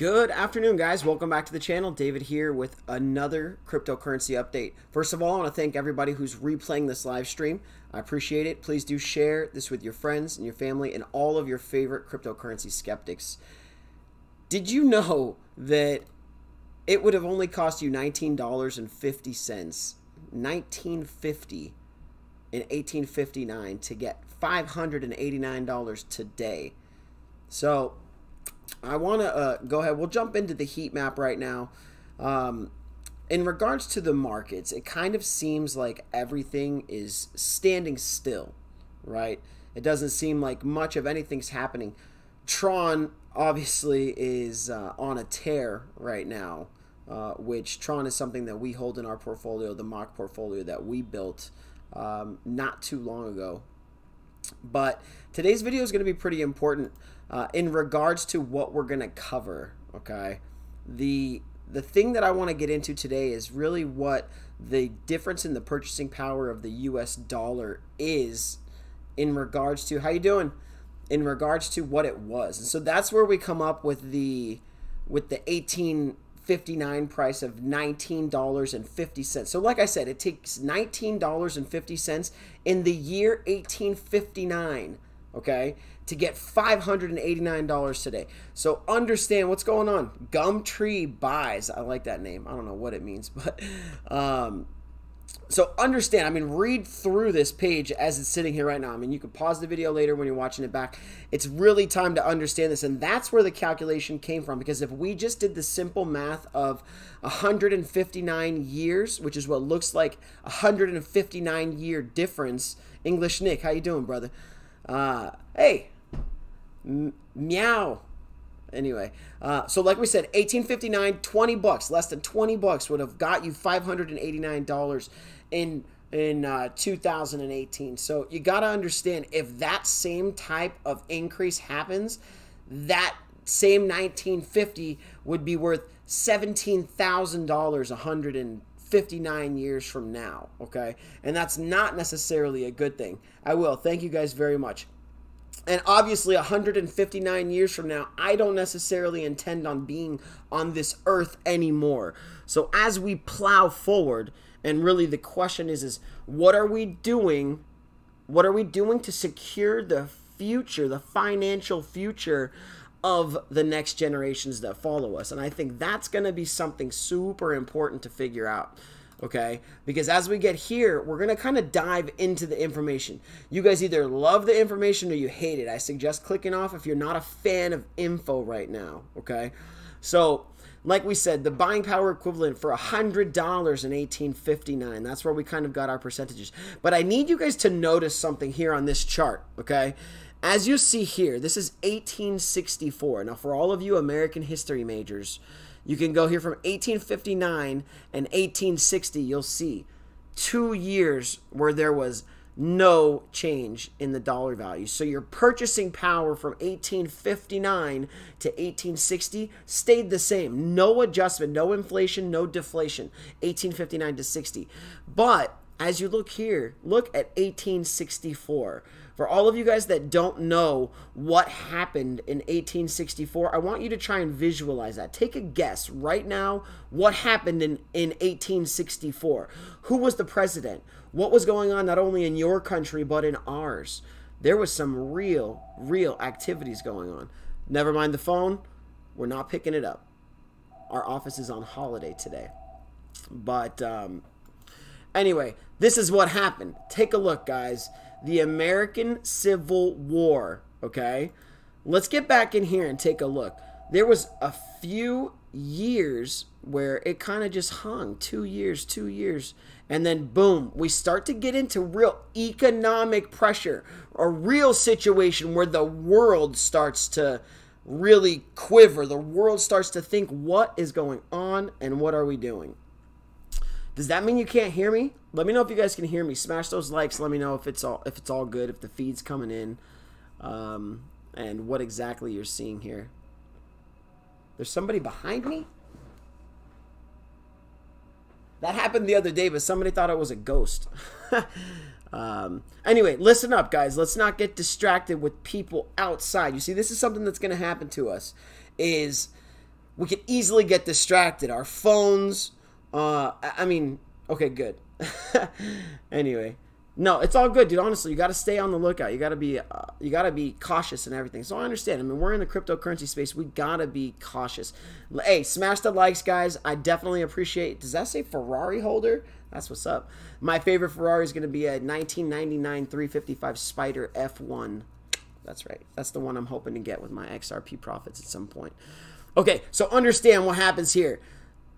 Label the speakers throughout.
Speaker 1: Good afternoon, guys. Welcome back to the channel. David here with another cryptocurrency update. First of all, I want to thank everybody who's replaying this live stream. I appreciate it. Please do share this with your friends and your family and all of your favorite cryptocurrency skeptics. Did you know that it would have only cost you $19.50, $19.50 in 1859 to get $589 today? So I want to go ahead. We'll jump into the heat map right now. In regards to the markets, it kind of seems like everything is standing still, right? It doesn't seem like much of anything's happening. Tron obviously is on a tear right now, which Tron is something that we hold in our portfolio, the mock portfolio that we built not too long ago. But today's video is going to be pretty important in regards to what we're going to cover, okay? The thing that I want to get into today is really what the difference in the purchasing power of the US dollar is in regards to, how you doing? In regards to what it was. And so that's where we come up with the 1859 price of $19.50. So like I said, it takes $19.50 in the year 1859, okay, to get $589 today. So understand what's going on. Gumtree buys. I like that name. I don't know what it means, but so understand, I mean, read through this page as it's sitting here right now. I mean, you can pause the video later when you're watching it back. It's really time to understand this, and that's where the calculation came from, because if we just did the simple math of 159 years, which is what looks like a 159-year difference. English Nick, how you doing, brother? Hey, meow. Anyway, so like we said, 1859, 20 bucks, less than 20 bucks would have got you $589 in 2018. So you got to understand, if that same type of increase happens, that same 1950 would be worth $17,000 159 years from now, okay? And that's not necessarily a good thing. I will. Thank you guys very much. And obviously 159 years from now, I don't necessarily intend on being on this earth anymore. So as we plow forward, and really the question is what are we doing? What are we doing to secure the future, the financial future of the next generations that follow us? And I think that's going to be something super important to figure out. Okay, because as we get here, we're going to kind of dive into the information. You guys either love the information or you hate it. I suggest clicking off if you're not a fan of info right now, okay? So, like we said, the buying power equivalent for $100 in 1859. That's where we kind of got our percentages. But I need you guys to notice something here on this chart, okay? As you see here, this is 1864. Now, for all of you American history majors, you can go here from 1859 and 1860. You'll see 2 years where there was no change in the dollar value. So your purchasing power from 1859 to 1860 stayed the same. No adjustment, no inflation, no deflation. 1859 to 60. But as you look here, look at 1864. For all of you guys that don't know what happened in 1864, I want you to try and visualize that. Take a guess right now what happened in 1864. Who was the president? What was going on not only in your country but in ours? There was some real activities going on. Never mind the phone. We're not picking it up. Our office is on holiday today. But anyway, this is what happened. Take a look, guys. The American Civil War, okay? Let's get back in here and take a look. There was a few years where it kind of just hung. 2 years. And then, boom, we start to get into real economic pressure. A real situation where the world starts to really quiver. The world starts to think, what is going on and what are we doing? Does that mean you can't hear me? Let me know if you guys can hear me. Smash those likes. Let me know if it's all good, if the feed's coming in, and what exactly you're seeing here. There's somebody behind me? That happened the other day, but somebody thought it was a ghost. Anyway, listen up, guys. Let's not get distracted with people outside. You see, this is something that's going to happen to us. Is we could easily get distracted. Our phones, I mean, okay, good. Anyway, no, it's all good, dude. Honestly, you got to stay on the lookout. You got to be cautious and everything. So I understand. I mean, we're in the cryptocurrency space. We got to be cautious. Hey, smash the likes, guys. I definitely appreciate. Does that say Ferrari holder? That's what's up. My favorite Ferrari is going to be a 1999 355 Spider F1. That's right. That's the one I'm hoping to get with my XRP profits at some point. Okay, so understand what happens here.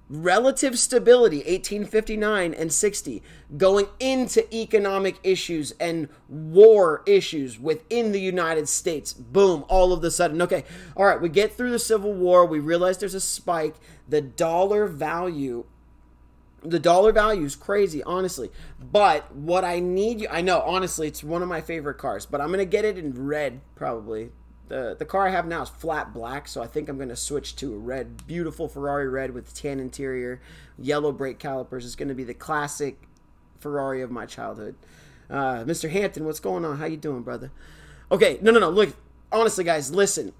Speaker 1: Relative stability, 1859 and 60, going into economic issues and war issues within the United States. Boom, all of a sudden. Okay, all right, we get through the Civil War. We realize there's a spike. The dollar value is crazy, honestly. But what I need you, I know, honestly, it's one of my favorite cars, but I'm going to get it in red, probably. The car I have now is flat black, so I think I'm going to switch to a red, beautiful Ferrari red with tan interior, yellow brake calipers. It's going to be the classic Ferrari of my childhood. Mr. Hampton, what's going on? How you doing, brother? Okay, no, look, honestly, guys, listen.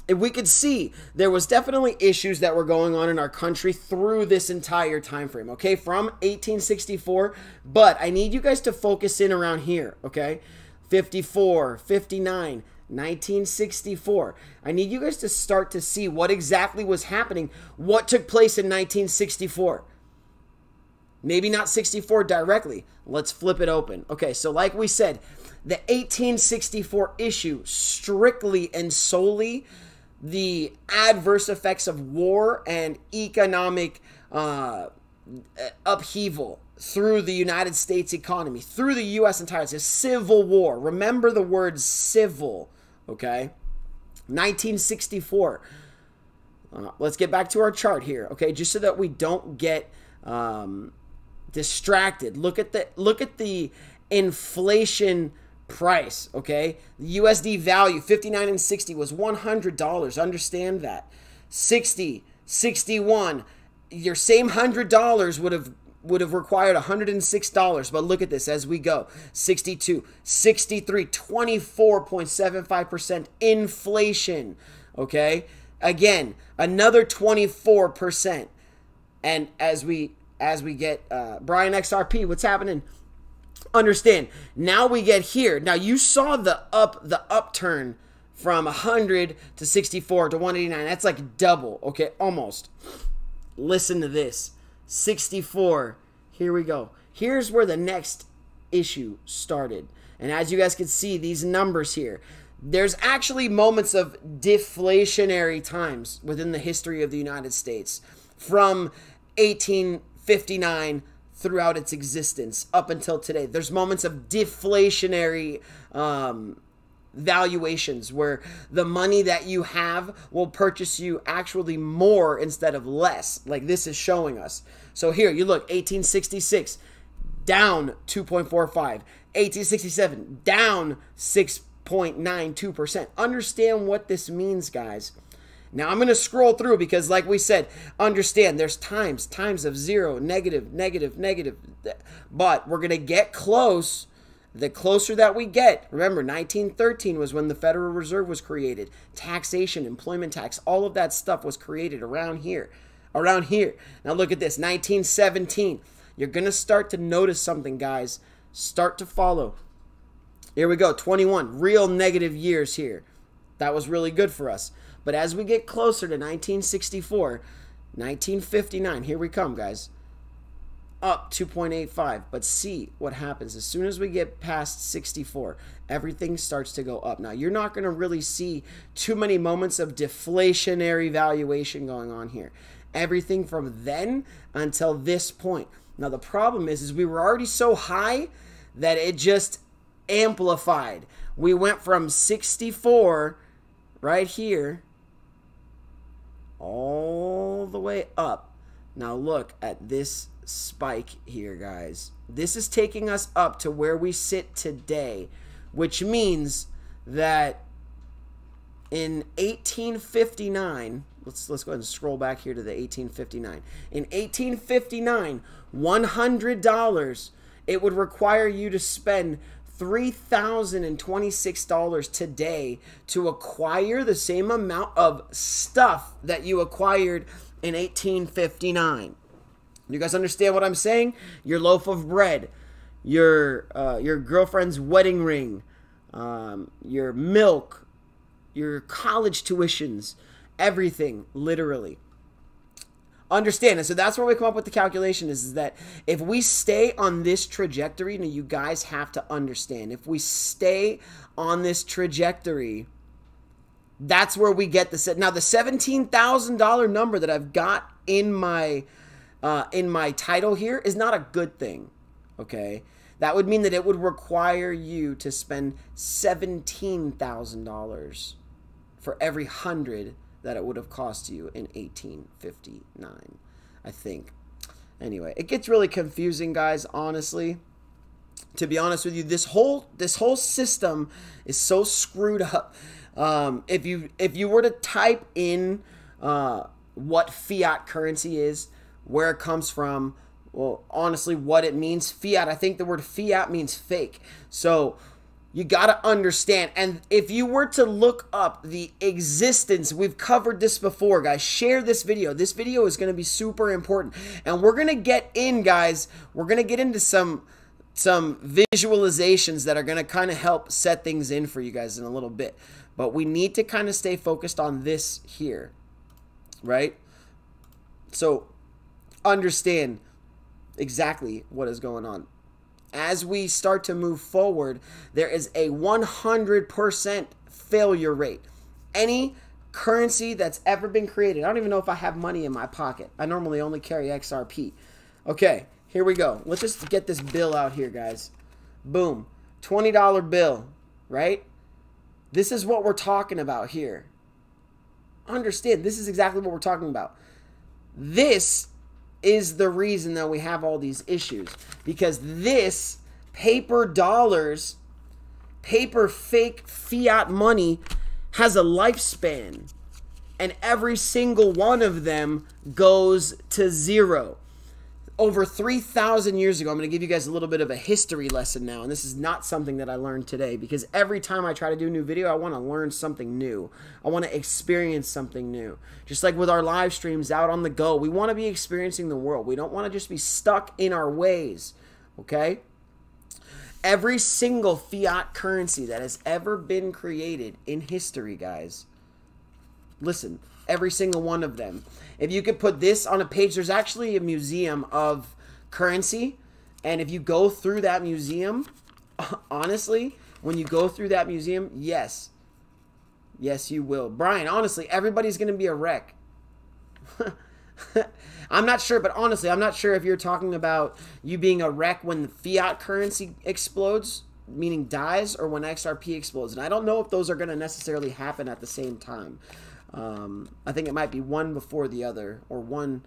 Speaker 1: If we could see, there was definitely issues that were going on in our country through this entire time frame, okay, from 1864, but I need you guys to focus in around here, okay, 54, 59, 1964. I need you guys to start to see what exactly was happening, what took place in 1964. Maybe not 64 directly. Let's flip it open. Okay, so like we said, the 1864 issue, strictly and solely the adverse effects of war and economic upheaval through the United States economy, through the U.S. entirely. It's a civil war. Remember the word civil, okay? 1964. Let's get back to our chart here, okay? Just so that we don't get distracted. Look at the inflation price, okay? The USD value, 59 and 60 was $100. Understand that. 60, 61, your same $100 would have required $106, but look at this as we go. 62, 63, 24.75% inflation, okay? Again, another 24%. And as we get Brian XRP, what's happening? Understand, now we get here. Now you saw the upturn from 100 to 64 to 189. That's like double, okay? Almost. Listen to this. 64. Here we go. Here's where the next issue started. And as you guys can see, these numbers here, there's actually moments of deflationary times within the history of the United States from 1859 throughout its existence up until today. There's moments of deflationary valuations where the money that you have will purchase you actually more instead of less, like this is showing us. So here you look, 1866 down 2.45, 1867 down 6.92%. Understand what this means, guys. Now I'm going to scroll through because like we said, understand there's times of zero, negative, but we're going to get close. The closer that we get, remember 1913 was when the Federal Reserve was created. Taxation, employment tax, all of that stuff was created around here. Now look at this, 1917. You're going to start to notice something, guys. Start to follow. Here we go, 21, real negative years here. That was really good for us. But as we get closer to 1964, 1959, here we come, guys. Up 2.85. But see what happens. As soon as we get past 64, everything starts to go up. Now, you're not going to really see too many moments of deflationary valuation going on here. Everything from then until this point. Now, the problem is we were already so high that it just amplified. We went from 64 right here all the way up. Now look at this spike here, guys. This is taking us up to where we sit today, which means that in 1859, let's go ahead and scroll back here to the 1859. In 1859, $100, it would require you to spend $3,026 today to acquire the same amount of stuff that you acquired in 1859. You guys understand what I'm saying? Your loaf of bread, your girlfriend's wedding ring, your milk, your college tuitions, everything, literally. Understand it. So that's where we come up with the calculation is that if we stay on this trajectory, now you guys have to understand, if we stay on this trajectory, that's where we get the set. Now the $17,000 number that I've got in my title here is not a good thing. Okay, that would mean that it would require you to spend $17,000 for every 100 that it would have cost you in 1859, I think. Anyway, it gets really confusing, guys, honestly. To be honest with you, this whole system is so screwed up. If you were to type in what fiat currency is, where it comes from, well, honestly, what it means, fiat, I think the word fiat means fake. So you got to understand. And if you were to look up the existence, we've covered this before, guys. Share this video. This video is going to be super important. And we're going to get in, guys. We're going to get into some visualizations that are going to kind of help set things in for you guys in a little bit. But we need to kind of stay focused on this here, right? So understand exactly what is going on. As we start to move forward, there is a 100% failure rate. Any currency that's ever been created, I don't even know if I have money in my pocket. I normally only carry XRP. Okay, here we go. Let's just get this bill out here, guys. Boom. $20 bill, right? This is what we're talking about here. Understand, this is exactly what we're talking about. This is the reason that we have all these issues, because this paper dollars, paper fake fiat money has a lifespan, and every single one of them goes to zero. Over 3,000 years ago, I'm going to give you guys a little bit of a history lesson now, and this is not something that I learned today, because every time I try to do a new video, I want to learn something new. I want to experience something new. Just like with our live streams out on the go, we want to be experiencing the world. We don't want to just be stuck in our ways, okay? Every single fiat currency that has ever been created in history, guys, listen, every single one of them. If you could put this on a page, there's actually a museum of currency. And if you go through that museum, honestly, when you go through that museum, yes. Yes, you will. Brian, honestly, everybody's going to be a wreck. I'm not sure, but honestly, I'm not sure if you're talking about you being a wreck when the fiat currency explodes, meaning dies, or when XRP explodes. And I don't know if those are going to necessarily happen at the same time. I think it might be one before the other, or one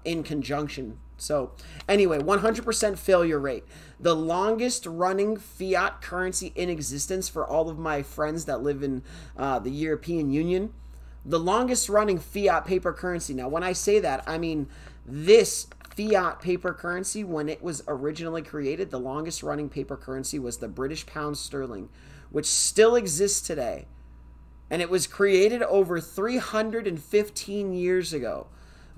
Speaker 1: in conjunction. So anyway, 100% failure rate. The longest running fiat currency in existence for all of my friends that live in the European Union. The longest running fiat paper currency. Now, when I say that, I mean this fiat paper currency, when it was originally created, the longest running paper currency was the British pound sterling, which still exists today. And it was created over 315 years ago,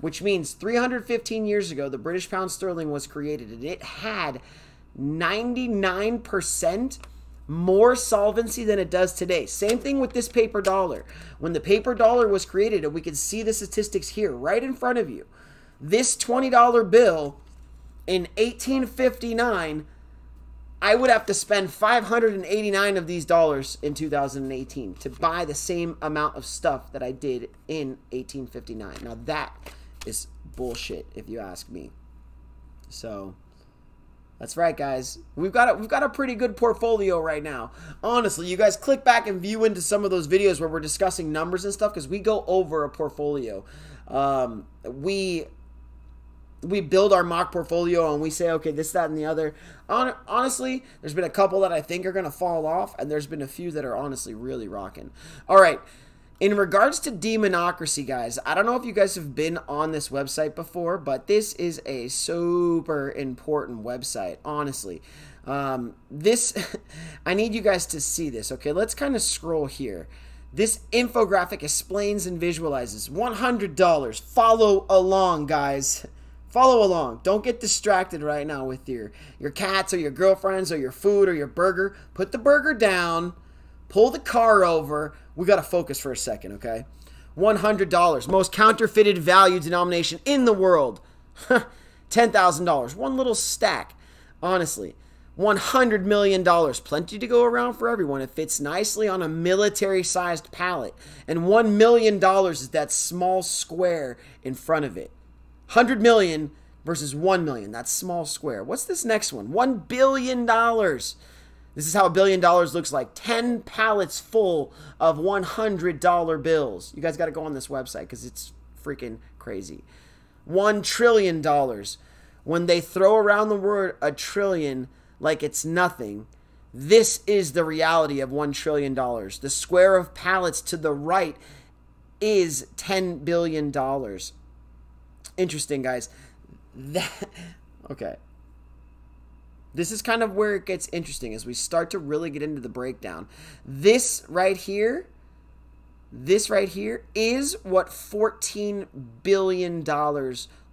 Speaker 1: which means 315 years ago, the British pound sterling was created, and it had 99% more solvency than it does today. Same thing with this paper dollar. When the paper dollar was created, and we can see the statistics here right in front of you, this $20 bill in 1859, I would have to spend 589 of these dollars in 2018 to buy the same amount of stuff that I did in 1859. Now that is bullshit, if you ask me. So that's right, guys. We've got a pretty good portfolio right now. Honestly, you guys click back and view into some of those videos where we're discussing numbers and stuff, because we go over a portfolio. We build our mock portfolio and we say, okay, this, that, and the other. Honestly, there's been a couple that I think are going to fall off, and there's been a few that are honestly really rocking. All right. In regards to Demonocracy, guys, I don't know if you guys have been on this website before, but this is a super important website, honestly. I need you guys to see this, okay? Let's kind of scroll here. This infographic explains and visualizes. $100. Follow along, guys. Follow along. Don't get distracted right now with your cats or your girlfriends or your food or your burger. Put the burger down. Pull the car over. We got to focus for a second, okay? $100. Most counterfeited value denomination in the world. $10,000. One little stack. Honestly. $100 million. Plenty to go around for everyone. It fits nicely on a military-sized pallet. And $1 million is that small square in front of it. 100 million versus 1 million. That small square. What's this next one? $1 billion. This is how $1 billion looks like. 10 pallets full of $100 bills. You guys got to go on this website because it's freaking crazy. $1 trillion. When they throw around the word a trillion like it's nothing, this is the reality of $1 trillion. The square of pallets to the right is $10 billion. Interesting, guys. Okay. This is kind of where it gets interesting as we start to really get into the breakdown. This right here is what $14 billion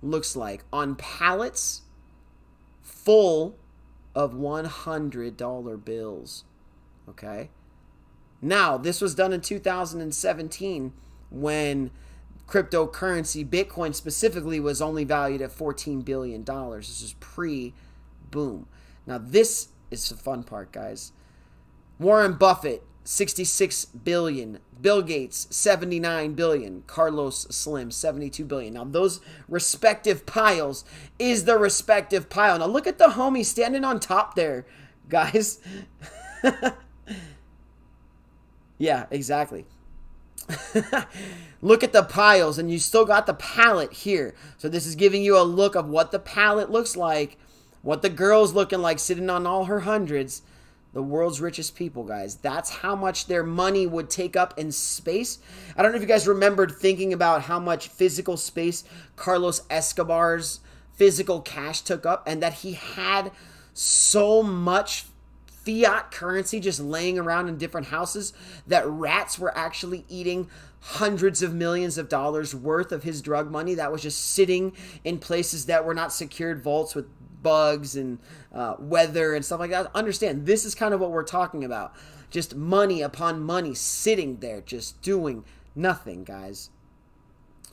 Speaker 1: looks like on pallets full of $100 bills. Okay? Now, this was done in 2017 when cryptocurrency, Bitcoin specifically, was only valued at $14 billion. This is pre-boom. Now, this is the fun part, guys. Warren Buffett, $66 billion. Bill Gates, $79 billion. Carlos Slim, $72 billion. Now, those respective piles is the respective pile. Now, look at the homie standing on top there, guys. Yeah, exactly. Look at the piles, and you still got the palette here. So this is giving you a look of what the palette looks like, what the girl's looking like sitting on all her hundreds. The world's richest people, guys. That's how much their money would take up in space. I don't know if you guys remembered thinking about how much physical space Carlos Escobar's physical cash took up, and that he had so much fiat currency just laying around in different houses that rats were actually eating hundreds of millions of dollars worth of his drug money that was just sitting in places that were not secured vaults with bugs and weather and stuff like that. Understand, this is kind of what we're talking about. Just money upon money sitting there just doing nothing, guys.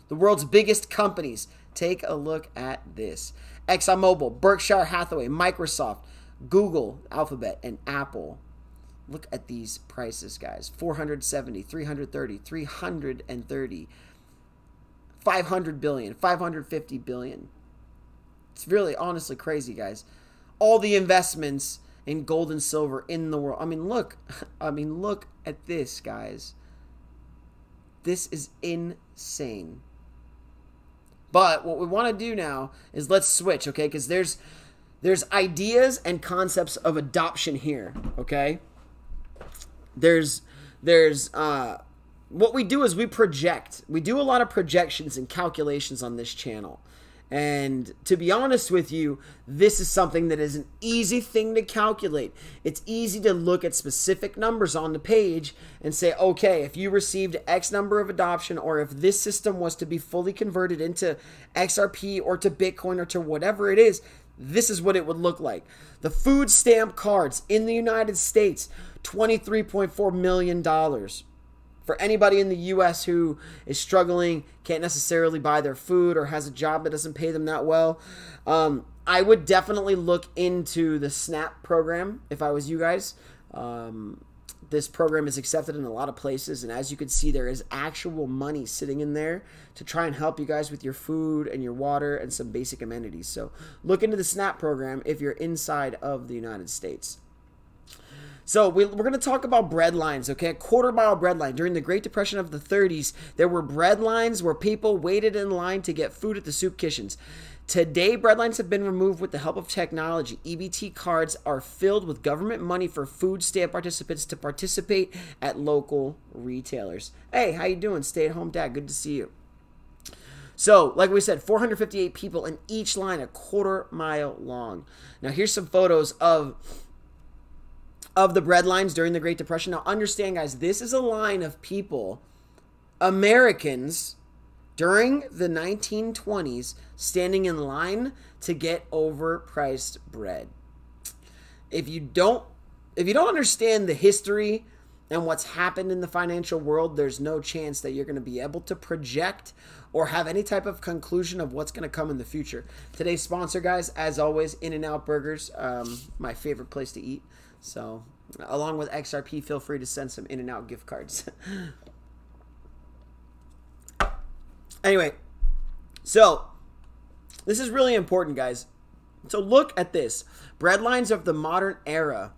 Speaker 1: The world's biggest companies. Take a look at this. ExxonMobil, Berkshire Hathaway, Microsoft, Google, Alphabet, and Apple. Look at these prices, guys. 470, 330, 330, 500 billion, 550 billion. It's really honestly crazy, guys. All the investments in gold and silver in the world. I mean, look at this, guys. This is insane. But what we want to do now is let's switch, okay? Because there's ideas and concepts of adoption here, okay? There's what we do is we project. We do a lot of projections and calculations on this channel. And to be honest with you, this is something that is an easy thing to calculate. It's easy to look at specific numbers on the page and say, okay, if you received X number of adoption, or if this system was to be fully converted into XRP or to Bitcoin or to whatever it is, this is what it would look like. The food stamp cards in the United States, $23.4 million. For anybody in the U.S. who is struggling, can't necessarily buy their food, or has a job that doesn't pay them that well, I would definitely look into the SNAP program if I was you guys. This program is accepted in a lot of places, and as you can see, there is actual money sitting in there to try and help you guys with your food and your water and some basic amenities. So look into the SNAP program if you're inside of the United States. So we're going to talk about bread lines, okay? A quarter-mile bread line. During the Great Depression of the 30s, there were bread lines where people waited in line to get food at the soup kitchens. Today, bread lines have been removed with the help of technology. EBT cards are filled with government money for food stamp participants to participate at local retailers. Hey, how you doing, stay-at-home dad? Good to see you. So, like we said, 458 people in each line, a quarter-mile long. Now, here's some photos of the bread lines during the Great Depression. Now, understand, guys, this is a line of people, Americans, during the 1920s, standing in line to get overpriced bread. If you don't understand the history and what's happened in the financial world, there's no chance that you're going to be able to project or have any type of conclusion of what's going to come in the future. Today's sponsor, guys, as always, In-N-Out Burgers, my favorite place to eat. So, along with XRP, feel free to send some In-N-Out gift cards. Anyway, so this is really important, guys. So look at this. Bread lines of the modern era.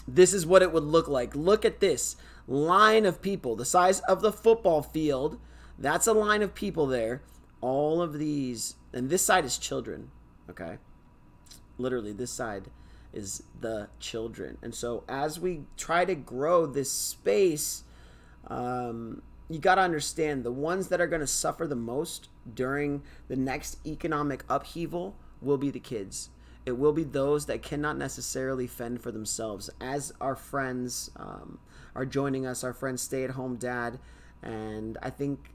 Speaker 1: This is what it would look like. Look at this line of people, the size of the football field. That's a line of people there. All of these, and this side is children, okay? Literally, this side is the children. And so as we try to grow this space, you got to understand the ones that are going to suffer the most during the next economic upheaval will be the kids. It will be those that cannot necessarily fend for themselves. As our friends are joining us, our friend Stay-at-Home Dad, and I think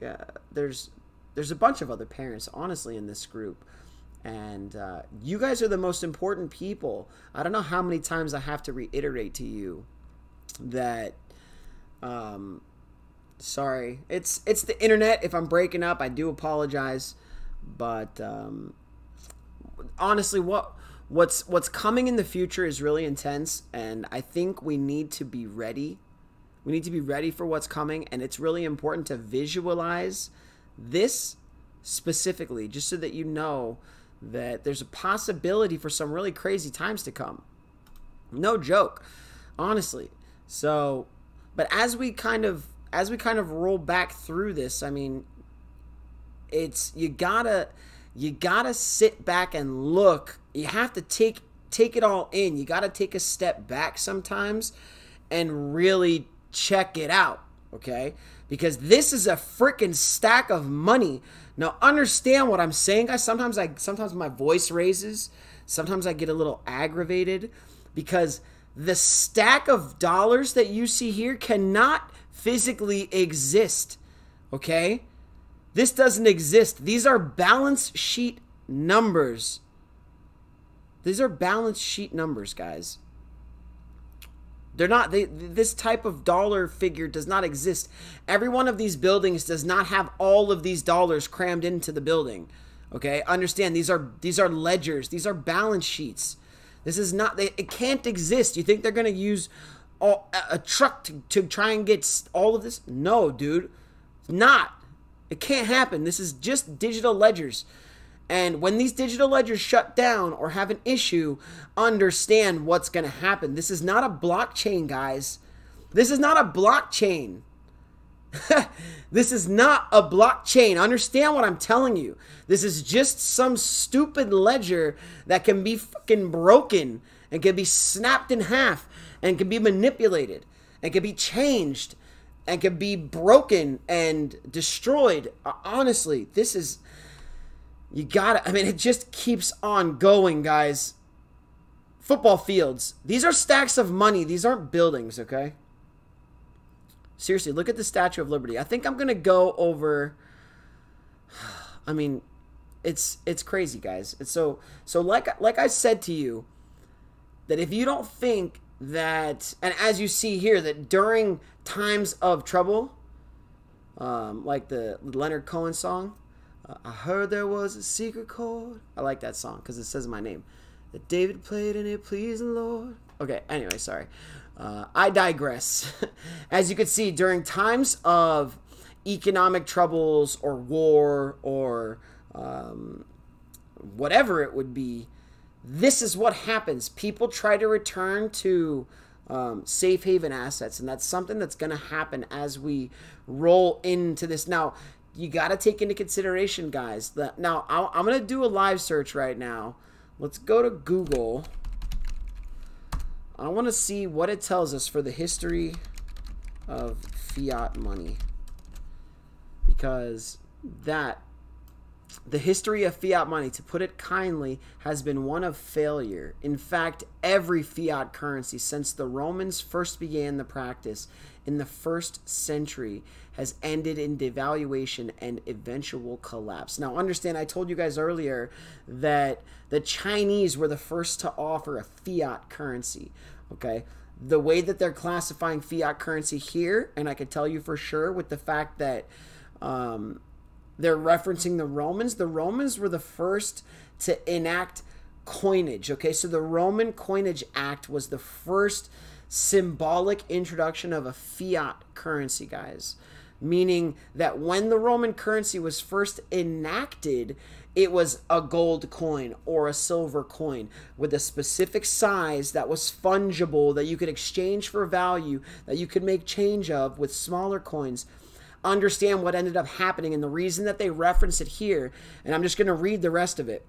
Speaker 1: there's a bunch of other parents, honestly, in this group. And you guys are the most important people. I don't know how many times I have to reiterate to you that... sorry, it's the internet. If I'm breaking up, I do apologize. But honestly, what's coming in the future is really intense, and I think we need to be ready. We need to be ready for what's coming, and it's really important to visualize this specifically, just so that you know that there's a possibility for some really crazy times to come. No joke, honestly. So, but as we kind of roll back through this, I mean, it's you gotta sit back and look. You have to take it all in. You gotta take a step back sometimes and really check it out, okay? Because this is a freaking stack of money. Now understand what I'm saying, guys. Sometimes my voice raises. Sometimes I get a little aggravated because the stack of dollars that you see here cannot physically exist, okay? This doesn't exist. These are balance sheet numbers. These are balance sheet numbers, guys. They're not, this type of dollar figure does not exist. Every one of these buildings does not have all of these dollars crammed into the building, okay? Understand, these are ledgers. These are balance sheets. This is not, it can't exist. You think they're going to use a truck to try and get all of this? No, dude. It's not. It can't happen. This is just digital ledgers. And when these digital ledgers shut down or have an issue, understand what's going to happen. This is not a blockchain, guys. This is not a blockchain. This is not a blockchain. Understand what I'm telling you. This is just some stupid ledger that can be fucking broken and can be snapped in half and can be manipulated and can be changed and can be broken and destroyed. Honestly, this is... You gotta... I mean, it just keeps on going, guys. Football fields. These are stacks of money. These aren't buildings, okay? Seriously, look at the Statue of Liberty. I think I'm going to go over... I mean, it's crazy, guys. It's so like I said to you, that if you don't think that... And as you see here, that during times of trouble, like the Leonard Cohen song, I heard there was a secret chord. I like that song because it says my name. That David played and it pleased the Lord. Okay, anyway, sorry. I digress. As you can see, during times of economic troubles or war or whatever it would be, this is what happens. People try to return to safe haven assets, and that's something that's going to happen as we roll into this. Now, you got to take into consideration, guys, that now I'm going to do a live search right now. Let's go to Google. I want to see what it tells us for the history of fiat money, because the history of fiat money, to put it kindly, has been one of failure. In fact, every fiat currency since the Romans first began the practice in the 1st century has ended in devaluation and eventual collapse. Now, understand, I told you guys earlier that the Chinese were the first to offer a fiat currency, okay? The way that they're classifying fiat currency here, and I can tell you for sure with the fact that they're referencing the Romans. The Romans were the first to enact coinage, okay? So the Roman Coinage Act was the first symbolic introduction of a fiat currency, guys. Meaning that when the Roman currency was first enacted, it was a gold coin or a silver coin with a specific size that was fungible, that you could exchange for value, that you could make change of with smaller coins. Understand what ended up happening and the reason that they reference it here, and I'm just going to read the rest of it.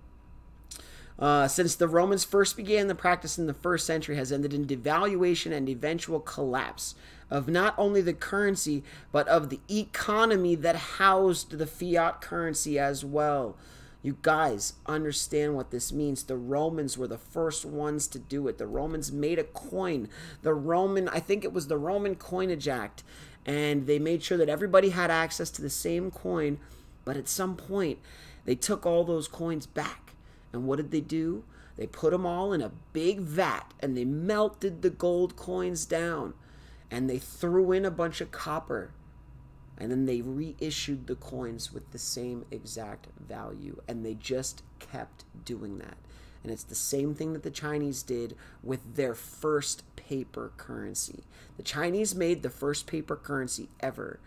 Speaker 1: Since the Romans first began the practice in the 1st century, has ended in devaluation and eventual collapse of not only the currency, but of the economy that housed the fiat currency as well. You guys understand what this means. The Romans were the first ones to do it. The Romans made a coin. I think it was the Roman Coinage Act. And they made sure that everybody had access to the same coin. But at some point, they took all those coins back. And what did they do? They put them all in a big vat. And they melted the gold coins down. And they threw in a bunch of copper. And then they reissued the coins with the same exact value. And they just kept doing that. And it's the same thing that the Chinese did with their first paper currency. The Chinese made the first paper currency ever,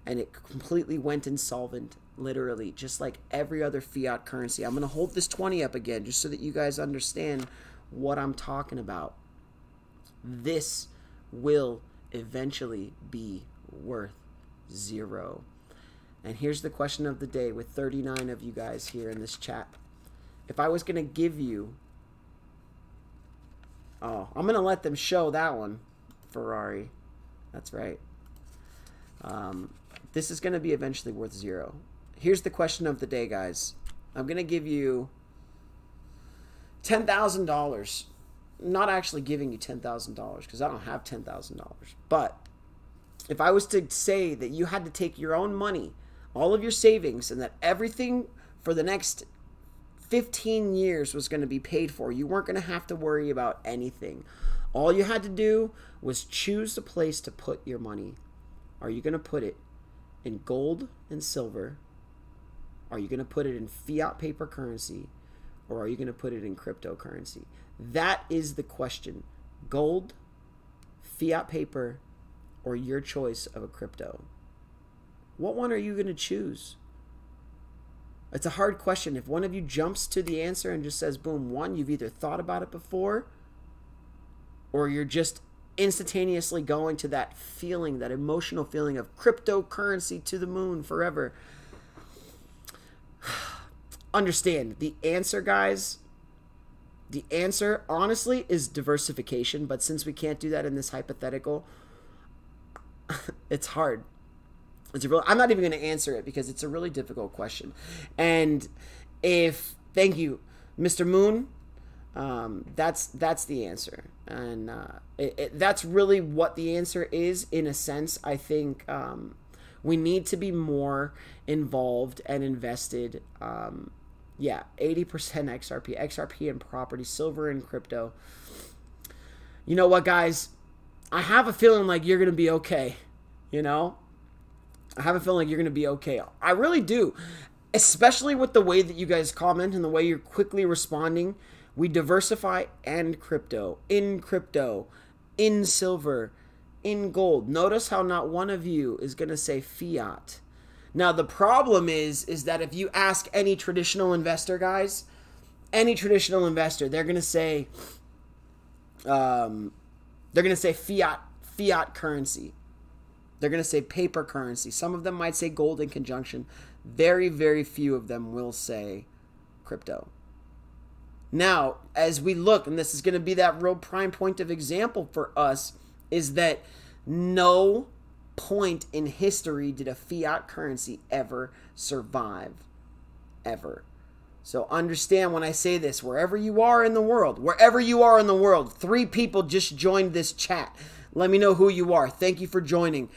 Speaker 1: and it completely went insolvent, literally, just like every other fiat currency. I'm going to hold this 20 up again just so that you guys understand what I'm talking about. This will eventually be worth zero. And here's the question of the day with 39 of you guys here in this chat. If I was going to give you... Oh, I'm going to let them show that one. Ferrari. That's right. This is going to be eventually worth zero. Here's the question of the day, guys. I'm going to give you $10,000. Not actually giving you $10,000 because I don't have $10,000. But if I was to say that you had to take your own money, all of your savings, and that everything for the next 15 years was going to be paid for, you weren't going to have to worry about anything. All you had to do was choose the place to put your money. Are you going to put it in gold and silver? Are you going to put it in fiat paper currency? Or are you going to put it in cryptocurrency? That is the question. Gold, fiat paper, or your choice of a crypto. What one are you going to choose? It's a hard question. If one of you jumps to the answer and just says, boom, one, you've either thought about it before, or you're just instantaneously going to that feeling, that emotional feeling of cryptocurrency to the moon forever. Understand, the answer, guys, the answer, honestly, is diversification. But since we can't do that in this hypothetical, it's hard. I'm not even going to answer it because it's a really difficult question. And thank you, Mr. Moon, that's the answer. And that's really what the answer is in a sense. I think we need to be more involved and invested. 80% XRP and property, silver and crypto. You know what, guys? I have a feeling like you're going to be okay, you know? I have a feeling like you're going to be okay. I really do. Especially with the way that you guys comment and the way you're quickly responding. We diversify and crypto, in silver, in gold. Notice how not one of you is going to say fiat. Now, the problem is that if you ask any traditional investor, guys, any traditional investor, they're going to say They're going to say fiat currency. They're going to say paper currency. Some of them might say gold in conjunction. Very, very few of them will say crypto. Now, as we look, and this is going to be that real prime point of example for us, is that no point in history did a fiat currency ever survive. Ever. So understand when I say this, wherever you are in the world, 3 people just joined this chat. Let me know who you are. Thank you for joining.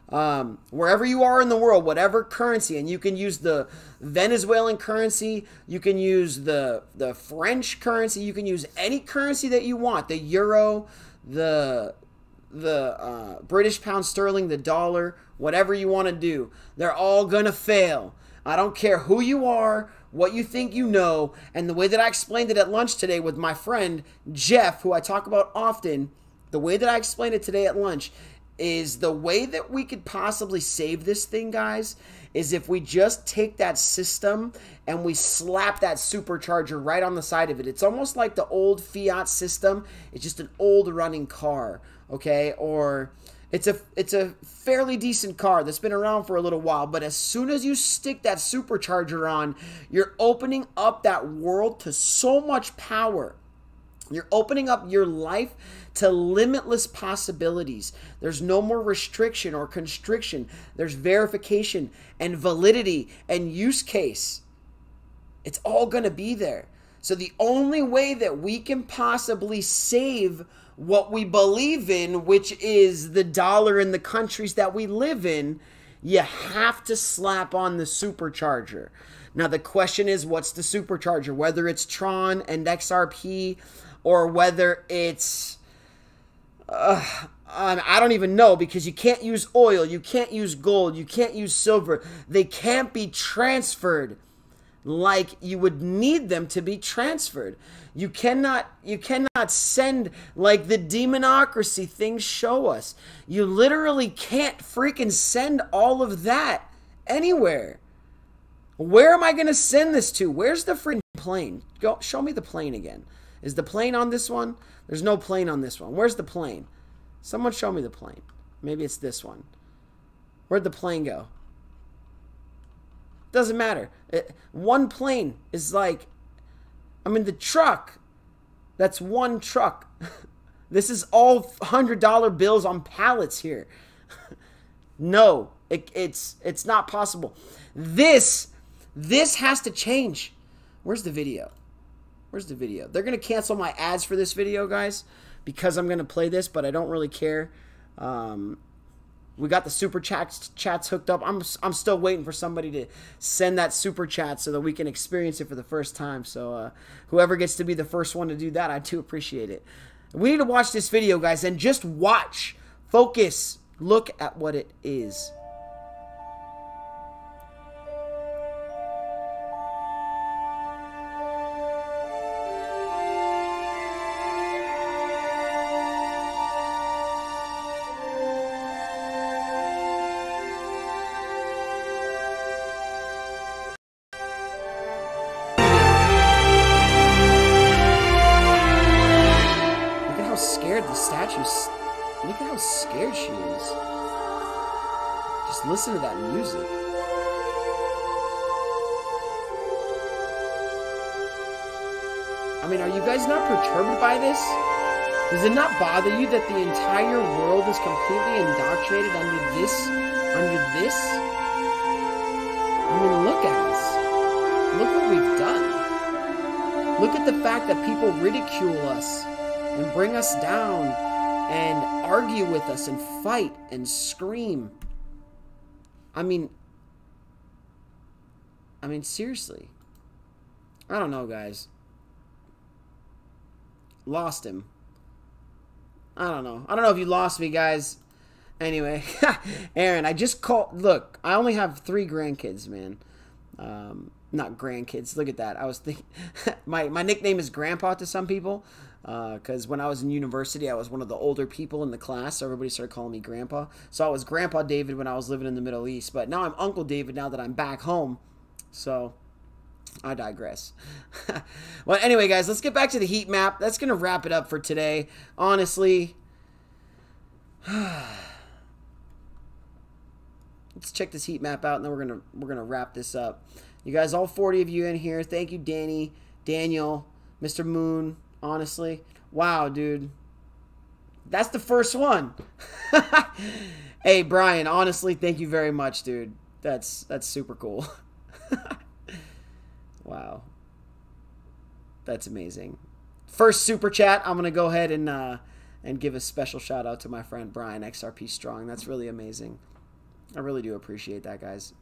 Speaker 1: Wherever you are in the world, whatever currency, and you can use the Venezuelan currency, you can use the French currency, you can use any currency that you want, the euro, the British pound sterling, the dollar, whatever you want to do. They're all gonna fail. I don't care who you are, what you think you know, and the way that I explained it at lunch today with my friend Jeff, who I talk about often, the way that I explained it today at lunch is the way that we could possibly save this thing, guys, is if we just take that system and we slap that supercharger right on the side of it. It's almost like the old fiat system. It's just an old running car, okay? Or it's a fairly decent car that's been around for a little while, but as soon as you stick that supercharger on, you're opening up that world to so much power. You're opening up your life to limitless possibilities. There's no more restriction or constriction. There's verification and validity and use case. It's all going to be there. So the only way that we can possibly save what we believe in, which is the dollar in the countries that we live in, you have to slap on the supercharger. Now the question is, what's the supercharger? Whether it's Tron and XRP, or whether it's, I don't even know, because you can't use oil, you can't use gold, you can't use silver. They can't be transferred like you would need them to be transferred. You cannot send like the demonocracy things show us. You literally can't freaking send all of that anywhere. Where am I going to send this to? Where's the freaking plane? Go show me the plane again. Is the plane on this one? There's no plane on this one. Where's the plane? Someone show me the plane. Maybe it's this one. Where'd the plane go? Doesn't matter. One plane is like, I mean, the truck. That's one truck. This is all $100 bills on pallets here. No, it's not possible. This has to change. Where's the video? Where's the video? They're going to cancel my ads for this video, guys, because I'm going to play this, but I don't really care. We got the super chats hooked up. I'm still waiting for somebody to send that super chat so that we can experience it for the first time. So whoever gets to be the first one to do that, I do appreciate it. We need to watch this video, guys, and just watch. Focus. Look at what it is. Look at how scared she is. Just listen to that music. I mean, are you guys not perturbed by this? Does it not bother you that the entire world is completely indoctrinated under this? I mean, look at us. Look what we've done. Look at the fact that people ridicule us and bring us down and argue with us and fight and scream. I mean, seriously. I don't know, guys. Lost him. I don't know. I don't know if you lost me, guys. Anyway, Aaron, I just called. Look, I only have 3 grandkids, man. Not grandkids. Look at that. I was thinking, my nickname is Grandpa to some people. Because when I was in university, I was one of the older people in the class, so everybody started calling me Grandpa. So I was Grandpa David when I was living in the Middle East, but now I'm Uncle David now that I'm back home. So I digress. Well, anyway, guys, let's get back to the heat map. That's going to wrap it up for today. Honestly, Let's check this heat map out, and then we're gonna wrap this up. You guys, all 40 of you in here. Thank you, Danny, Daniel, Mr. Moon. Honestly, wow, dude, that's the first one. Hey, Brian. Honestly, thank you very much, dude. That's super cool. Wow, that's amazing. First super chat. I'm gonna go ahead and give a special shout out to my friend Brian XRP Strong. That's really amazing. I really do appreciate that, guys.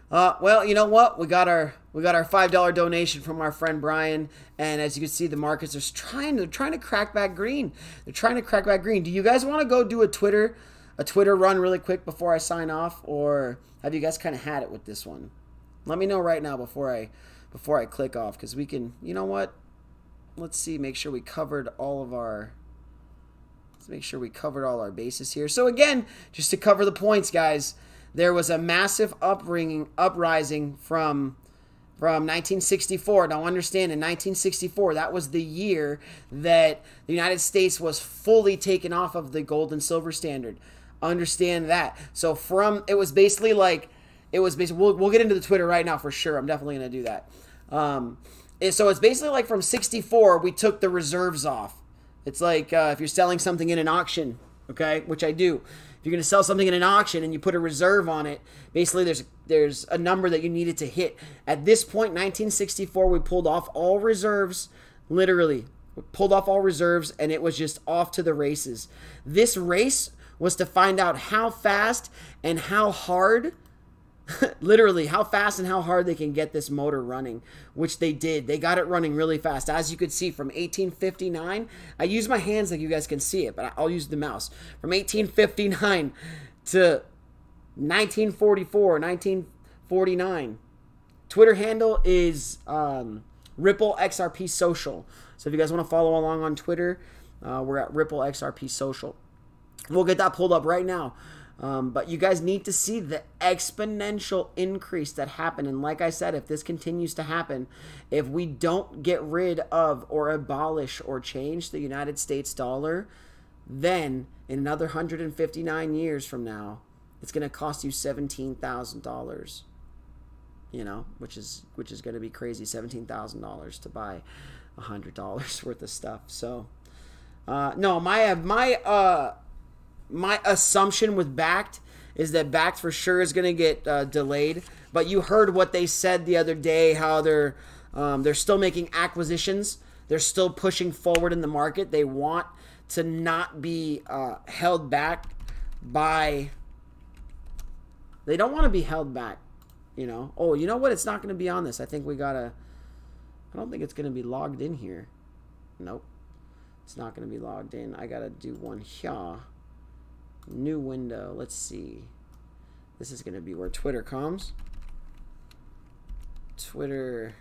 Speaker 1: Well, you know what? We got our $5 donation from our friend Brian, and as you can see, the markets are trying to crack back green. They're trying to crack back green. Do you guys want to go do a Twitter run really quick before I sign off, or have you guys kind of had it with this one? Let me know right now before I click off, because we can. You know what? Let's see. Make sure we covered all of our. Let's make sure we covered all our bases here. So again, just to cover the points, guys, there was a massive uprising from 1964. Now understand, in 1964, that was the year that the United States was fully taken off of the gold and silver standard. Understand that. So it was basically we'll get into the Twitter right now for sure. I'm definitely going to do that. So it's basically like from 64, we took the reserves off. It's like if you're selling something in an auction, okay, which I do. If you're going to sell something in an auction and you put a reserve on it, basically there's a number that you needed to hit. At this point, 1964, we pulled off all reserves, literally. We pulled off all reserves, and it was just off to the races. This race was to find out how fast and how hard, literally how fast and how hard they can get this motor running, which they did. They got it running really fast. As you could see, from 1859, I use my hands like you guys can see it, but I'll use the mouse. From 1859 to 1944, 1949. Twitter handle is Ripple XRP Social. So if you guys want to follow along on Twitter, we're at Ripple XRP Social. We'll get that pulled up right now. But you guys need to see the exponential increase that happened. And like I said, if this continues to happen, if we don't get rid of or abolish or change the United States dollar, then in another 159 years from now, it's going to cost you $17,000. You know, which is going to be crazy. $17,000 to buy $100 worth of stuff. So, no, my assumption with Backed is that Backed for sure is going to get delayed. But you heard what they said the other day, how they're still making acquisitions. They're still pushing forward in the market. They want to not be held back by... They don't want to be held back, you know. Oh, you know what? It's not going to be on this. I think we got to... I don't think it's going to be logged in here. Nope. It's not going to be logged in. I got to do one here. New window. Let's see. This is going to be where Twitter comes. Twitter.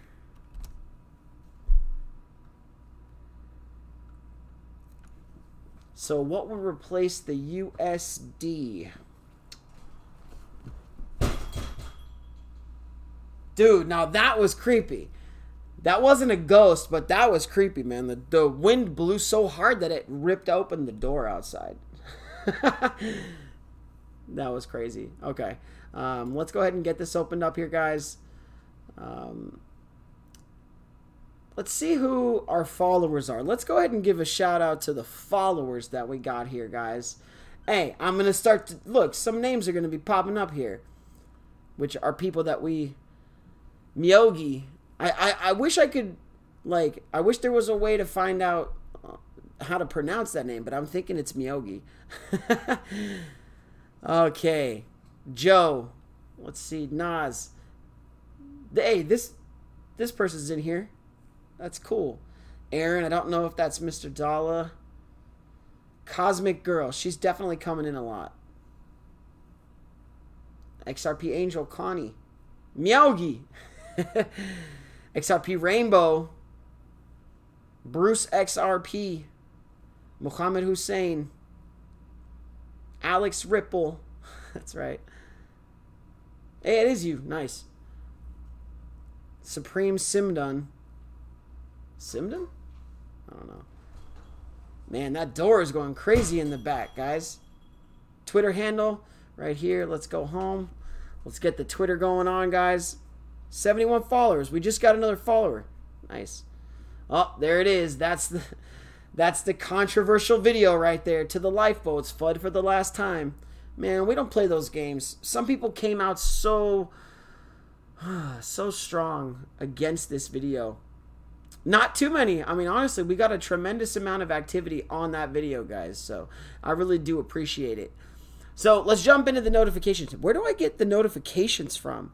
Speaker 1: So what would replace the USD? Dude, now that was creepy. That wasn't a ghost, but that was creepy, man. The wind blew so hard that it ripped open the door outside. That was crazy. Okay. Let's go ahead and get this opened up here, guys. Let's see who our followers are. Let's go ahead and give a shout out to the followers that we got here, guys. Hey, I'm going to start to... Look, some names are going to be popping up here, which are people that we... Miyogi. I wish I could... Like, I wish there was a way to find out how to pronounce that name, but I'm thinking it's Miyogi. Okay. Joe. Let's see. Nas. Hey, this person's in here. That's cool. Aaron, I don't know if that's Mr. Dalla. Cosmic Girl. She's definitely coming in a lot. XRP Angel, Connie. Miyogi. XRP Rainbow. Bruce XRP. Muhammad Hussein. Alex Ripple. That's right. Hey, it is you. Nice. Supreme Simdun. Simdun? I don't know. Man, that door is going crazy in the back, guys. Twitter handle right here. Let's go home. Let's get the Twitter going on, guys. 71 followers. We just got another follower. Nice. Oh, there it is. That's the controversial video right there. To the lifeboats, flood for the last time. Man, we don't play those games. Some people came out so strong against this video. Not too many. I mean, honestly, we got a tremendous amount of activity on that video, guys. So I really do appreciate it. So let's jump into the notifications. Where do I get the notifications from?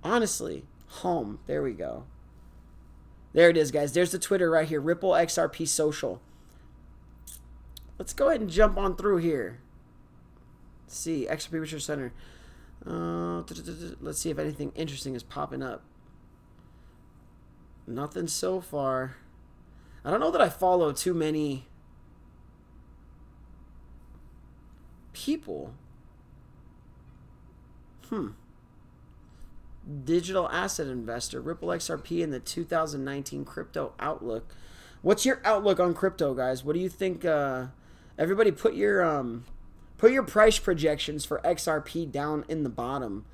Speaker 1: Honestly, home. There we go. There it is, guys. There's the Twitter right here. Ripple XRP Social. Let's go ahead and jump on through here. Let's see. XRP Research Center. Let's see if anything interesting is popping up. Nothing so far. I don't know that I follow too many people. Digital asset investor, Ripple XRP in the 2019 crypto outlook. What's your outlook on crypto, guys? What do you think? Everybody put your price projections for XRP down in the bottom.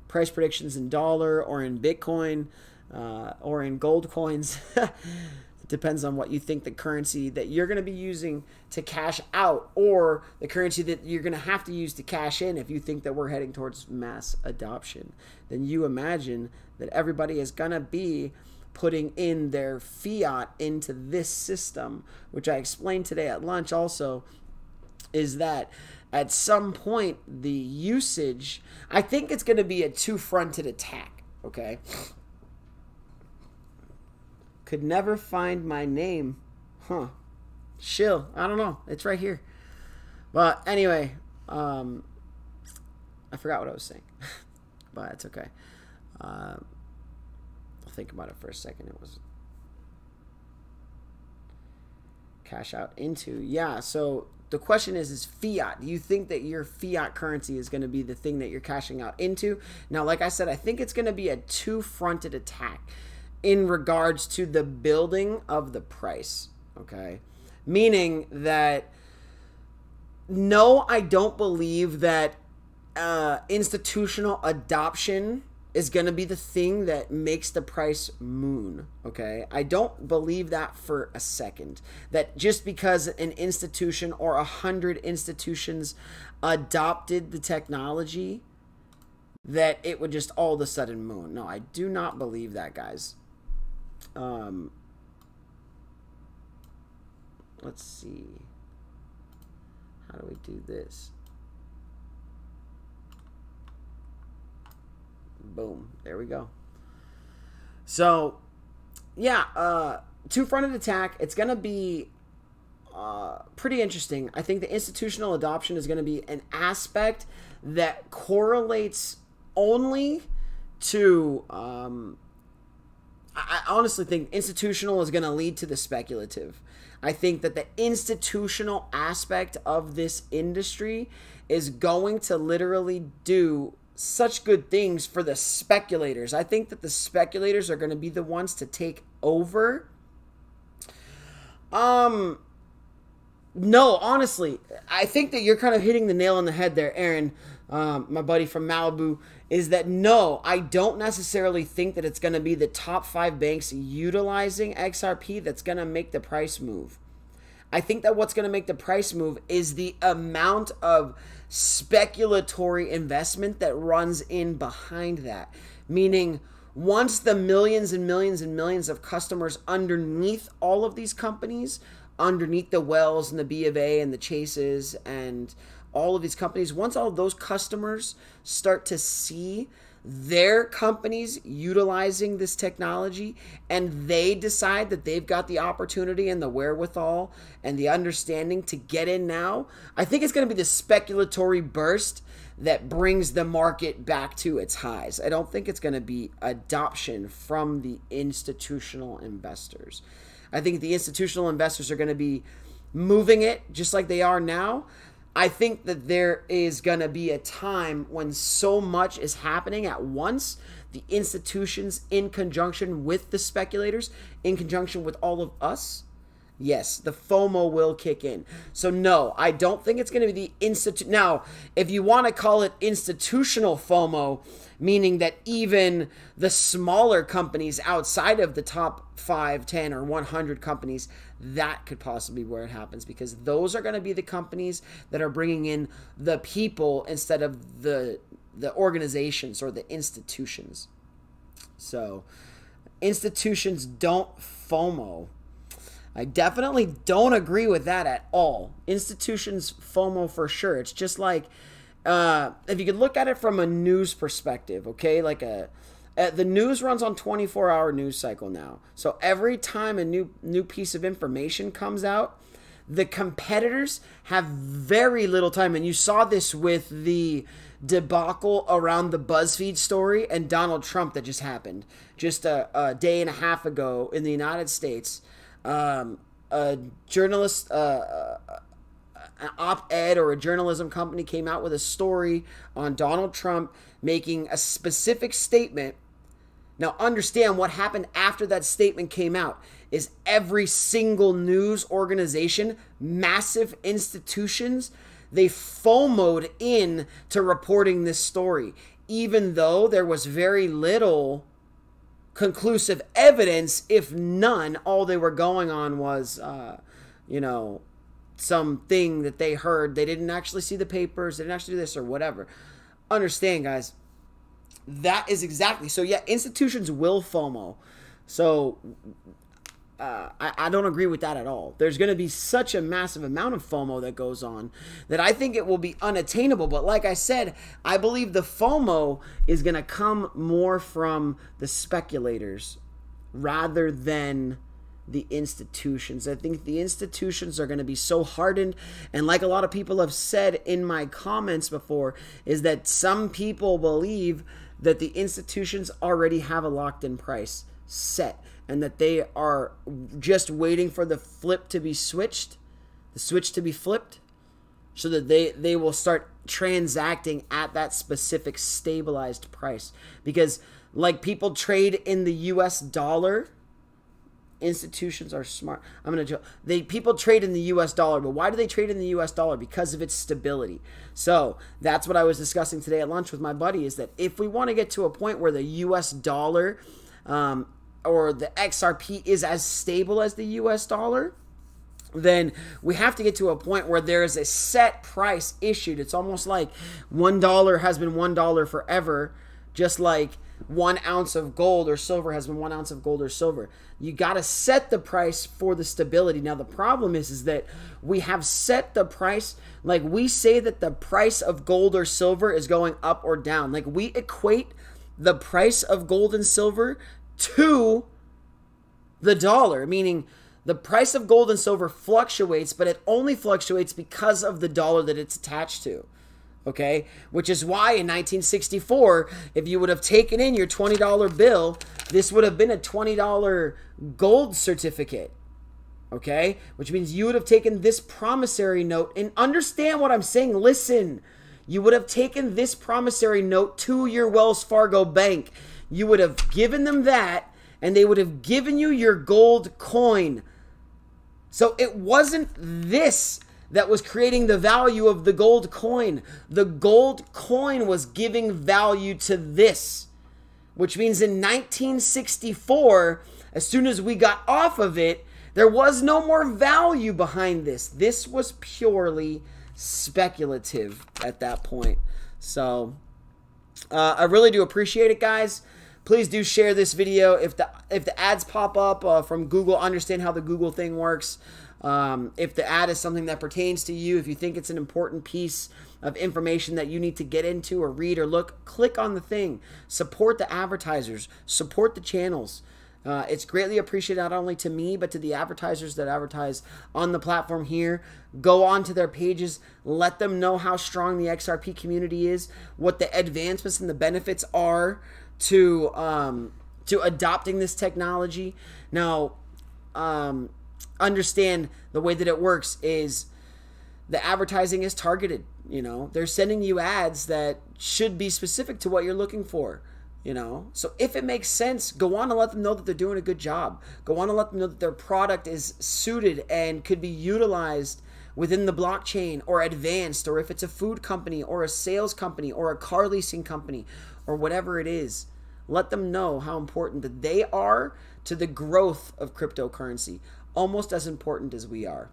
Speaker 1: Price predictions in dollar or in Bitcoin or in gold coins. It depends on what you think the currency that you're going to be using to cash out or the currency that you're going to have to use to cash in. If you think that we're heading towards mass adoption, then you imagine that everybody is going to be putting in their fiat into this system, which I explained today at lunch also, is that at some point the usage, I think it's going to be a two-fronted attack, okay? Could never find my name. Shill. I don't know. It's right here. But anyway, I forgot what I was saying. But it's okay. I'll think about it for a second. It was cash out into. Yeah, so the question is fiat. Do you think that your fiat currency is going to be the thing that you're cashing out into? Now, like I said, I think it's going to be a two-fronted attack in regards to the building of the price, okay? Meaning that, no, I don't believe that institutional adoption is going to be the thing that makes the price moon, okay? I don't believe that for a second. That just because an institution or 100 institutions adopted the technology, that it would just all of a sudden moon. No, I do not believe that, guys. Let's see. How do we do this? Boom. There we go. So, yeah, two-fronted attack. It's going to be pretty interesting. I think the institutional adoption is going to be an aspect that correlates only to... I honestly think institutional is going to lead to the speculative. I think that the institutional aspect of this industry is going to literally do such good things for the speculators. I think that the speculators are going to be the ones to take over. No, honestly, I think that you're kind of hitting the nail on the head there, Aaron, my buddy from Malibu, is that no, I don't necessarily think that it's going to be the top 5 banks utilizing XRP that's going to make the price move. I think that what's going to make the price move is the amount of speculatory investment that runs in behind that. Meaning, once the millions and millions and millions of customers underneath all of these companies, underneath the Wells and the B of A and the Chases and all of these companies, once all of those customers start to see their companies utilizing this technology and they decide that they've got the opportunity and the wherewithal and the understanding to get in now, I think it's going to be the speculatory burst that brings the market back to its highs. I don't think it's going to be adoption from the institutional investors. I think the institutional investors are going to be moving it just like they are now. I think that there is going to be a time when so much is happening at once. The institutions in conjunction with the speculators, in conjunction with all of us Yes, the FOMO will kick in. So no, I don't think it's going to be the Now, if you want to call it institutional FOMO, meaning that even the smaller companies outside of the top 5, 10, or 100 companies, that could possibly be where it happens, because those are going to be the companies that are bringing in the people instead of the organizations or the institutions. So institutions don't FOMO. I definitely don't agree with that at all. Institutions FOMO for sure. It's just like, if you could look at it from a news perspective, okay? Like the news runs on 24-hour news cycle now. So every time a new piece of information comes out, the competitors have very little time. And you saw this with the debacle around the BuzzFeed story and Donald Trump that just happened just a day and a half ago in the United States. A journalist, an op-ed or a journalism company came out with a story on Donald Trump making a specific statement. Now understand what happened after that statement came out is every single news organization, massive institutions, they FOMO'd in to reporting this story, even though there was very little conclusive evidence, if none. All they were going on was, something that they heard. They didn't actually see the papers. They didn't actually do this or whatever. Understand, guys. That is exactly. So, yeah, institutions will FOMO. So, I don't agree with that at all. There's going to be such a massive amount of FOMO that goes on that I think it will be unattainable. But like I said, I believe the FOMO is going to come more from the speculators rather than the institutions. I think the institutions are going to be so hardened. And like a lot of people have said in my comments before, is that some people believe that the institutions already have a locked-in price set, and that they are just waiting for the flip to be switched, the switch to be flipped, so that they will start transacting at that specific stabilized price. Because like people trade in the US dollar, institutions are smart. I'm going to joke. People trade in the US dollar, but why do they trade in the US dollar? Because of its stability. So that's what I was discussing today at lunch with my buddy, is that if we want to get to a point where the US dollar or the XRP is as stable as the US dollar, then we have to get to a point where there is a set price issued. It's almost like $1 has been $1 forever, just like 1 ounce of gold or silver has been 1 ounce of gold or silver. You got to set the price for the stability. Now, the problem is that we have set the price, like we say that the price of gold or silver is going up or down. Like we equate the price of gold and silver to the dollar, meaning the price of gold and silver fluctuates, but it only fluctuates because of the dollar that it's attached to. Okay, which is why in 1964, if you would have taken in your $20 bill, this would have been a $20 gold certificate. Okay, which means you would have taken this promissory note, and understand what I'm saying. Listen, you would have taken this promissory note to your Wells Fargo bank. You would have given them that, and they would have given you your gold coin. So it wasn't this that was creating the value of the gold coin. The gold coin was giving value to this, which means in 1964, as soon as we got off of it, there was no more value behind this. This was purely speculative at that point. So I really do appreciate it, guys. Please do share this video. If the ads pop up from Google, understand how the Google thing works. If the ad is something that pertains to you, if you think it's an important piece of information that you need to get into or read or look, click on the thing. Support the advertisers. Support the channels. It's greatly appreciated not only to me, but to the advertisers that advertise on the platform here. Go on to their pages. Let them know how strong the XRP community is, what the advancements and the benefits are to adopting this technology. Now, understand the way that it works is the advertising is targeted. You know, they're sending you ads that should be specific to what you're looking for. You know, so if it makes sense, go on and let them know that they're doing a good job. Go on and let them know that their product is suited and could be utilized within the blockchain or advanced, or if it's a food company or a sales company or a car leasing company or whatever it is. Let them know how important that they are to the growth of cryptocurrency, almost as important as we are.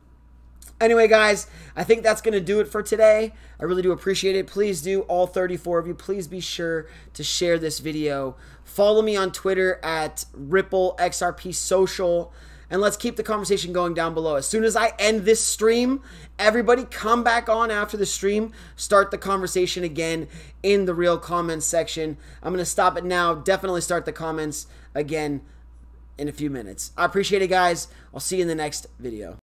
Speaker 1: Anyway, guys, I think that's going to do it for today. I really do appreciate it. Please do, all 34 of you, please be sure to share this video. Follow me on Twitter at RippleXRPSocial, and let's keep the conversation going down below. As soon as I end this stream, everybody come back on after the stream. Start the conversation again in the real comments section. I'm going to stop it now. Definitely start the comments again in a few minutes. I appreciate it, guys. I'll see you in the next video.